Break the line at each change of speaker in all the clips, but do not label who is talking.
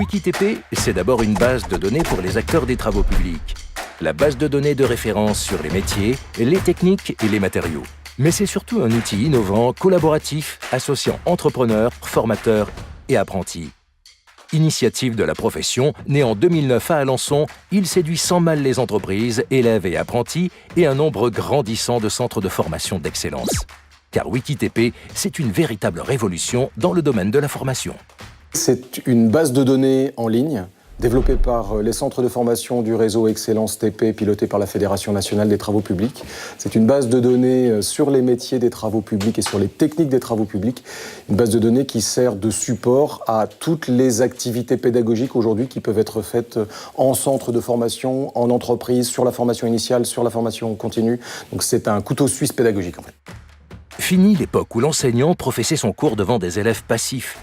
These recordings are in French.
WikiTP, c'est d'abord une base de données pour les acteurs des travaux publics. La base de données de référence sur les métiers, les techniques et les matériaux. Mais c'est surtout un outil innovant, collaboratif, associant entrepreneurs, formateurs et apprentis. Initiative de la profession, né en 2009 à Alençon, il séduit sans mal les entreprises, élèves et apprentis et un nombre grandissant de centres de formation d'excellence. Car WikiTP, c'est une véritable révolution dans le domaine de la formation.
C'est une base de données en ligne développée par les centres de formation du réseau Excellence TP piloté par la Fédération nationale des travaux publics. C'est une base de données sur les métiers des travaux publics et sur les techniques des travaux publics. Une base de données qui sert de support à toutes les activités pédagogiques aujourd'hui qui peuvent être faites en centre de formation, en entreprise, sur la formation initiale, sur la formation continue. Donc c'est un couteau suisse pédagogique en fait.
Fini l'époque où l'enseignant professait son cours devant des élèves passifs.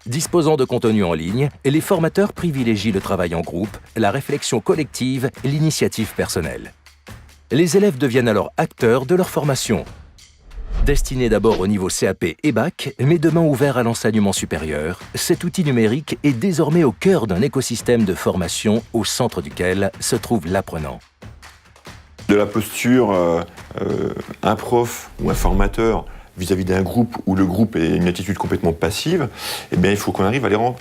Disposant de contenu en ligne, les formateurs privilégient le travail en groupe, la réflexion collective et l'initiative personnelle. Les élèves deviennent alors acteurs de leur formation. Destiné d'abord au niveau CAP et Bac, mais demain ouvert à l'enseignement supérieur, cet outil numérique est désormais au cœur d'un écosystème de formation au centre duquel se trouve l'apprenant.
De la posture, un prof ou un formateur vis-à-vis d'un groupe où le groupe est une attitude complètement passive, eh bien, il faut qu'on arrive à les rendre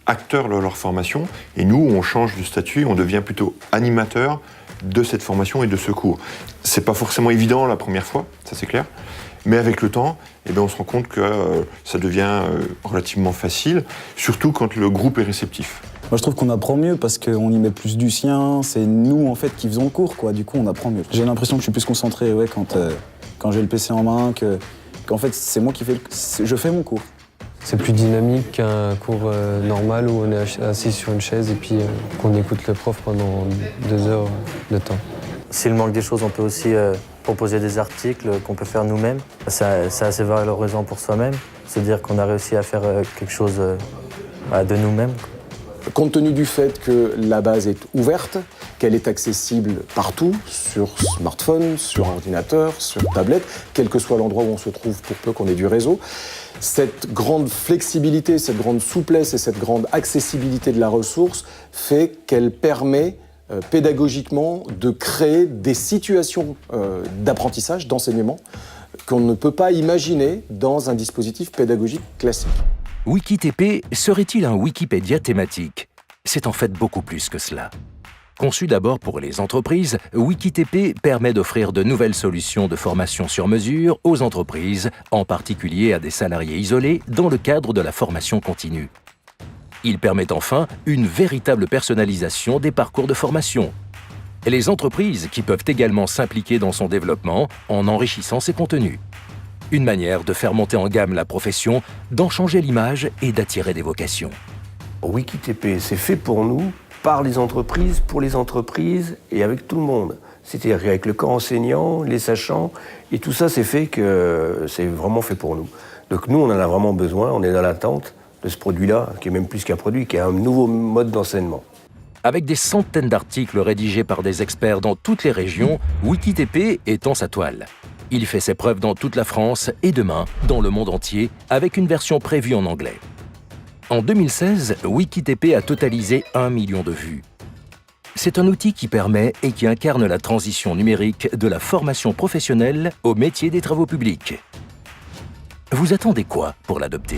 acteurs de leur formation. Et nous, on change de statut, on devient plutôt animateur de cette formation et de ce cours. C'est pas forcément évident la première fois, ça c'est clair, mais avec le temps, eh bien, on se rend compte que ça devient relativement facile, surtout quand le groupe est réceptif.
Moi, je trouve qu'on apprend mieux parce qu'on y met plus du sien. C'est nous, en fait, qui faisons le cours, quoi. Du coup, on apprend mieux. J'ai l'impression que je suis plus concentré quand j'ai le PC en main, qu'en fait, c'est moi qui je fais mon cours.
C'est plus dynamique qu'un cours normal où on est assis sur une chaise et puis qu'on écoute le prof pendant 2 heures de temps.
S'il manque des choses, on peut aussi proposer des articles qu'on peut faire nous-mêmes. C'est assez valorisant pour soi-même, se dire qu'on a réussi à faire quelque chose de nous-mêmes.
Compte tenu du fait que la base est ouverte, qu'elle est accessible partout, sur smartphone, sur ordinateur, sur tablette, quel que soit l'endroit où on se trouve pour peu qu'on ait du réseau, cette grande flexibilité, cette grande souplesse et cette grande accessibilité de la ressource fait qu'elle permet pédagogiquement de créer des situations d'apprentissage, d'enseignement, qu'on ne peut pas imaginer dans un dispositif pédagogique classique.
WikiTP serait-il un Wikipédia thématique? C'est en fait beaucoup plus que cela. Conçu d'abord pour les entreprises, WikiTP permet d'offrir de nouvelles solutions de formation sur mesure aux entreprises, en particulier à des salariés isolés dans le cadre de la formation continue. Il permet enfin une véritable personnalisation des parcours de formation. Et les entreprises qui peuvent également s'impliquer dans son développement en enrichissant ses contenus. Une manière de faire monter en gamme la profession, d'en changer l'image et d'attirer des vocations.
WikiTP, c'est fait pour nous, par les entreprises, pour les entreprises et avec tout le monde. C'est-à-dire avec le corps enseignant, les sachants, et tout ça, c'est fait que c'est vraiment fait pour nous. Donc nous, on en a vraiment besoin, on est dans l'attente de ce produit-là, qui est même plus qu'un produit, qui est un nouveau mode d'enseignement.
Avec des centaines d'articles rédigés par des experts dans toutes les régions, WikiTP étend sa toile. Il fait ses preuves dans toute la France et demain, dans le monde entier, avec une version prévue en anglais. En 2016, WikiTP a totalisé 1 million de vues. C'est un outil qui permet et qui incarne la transition numérique de la formation professionnelle au métier des travaux publics. Vous attendez quoi pour l'adopter ?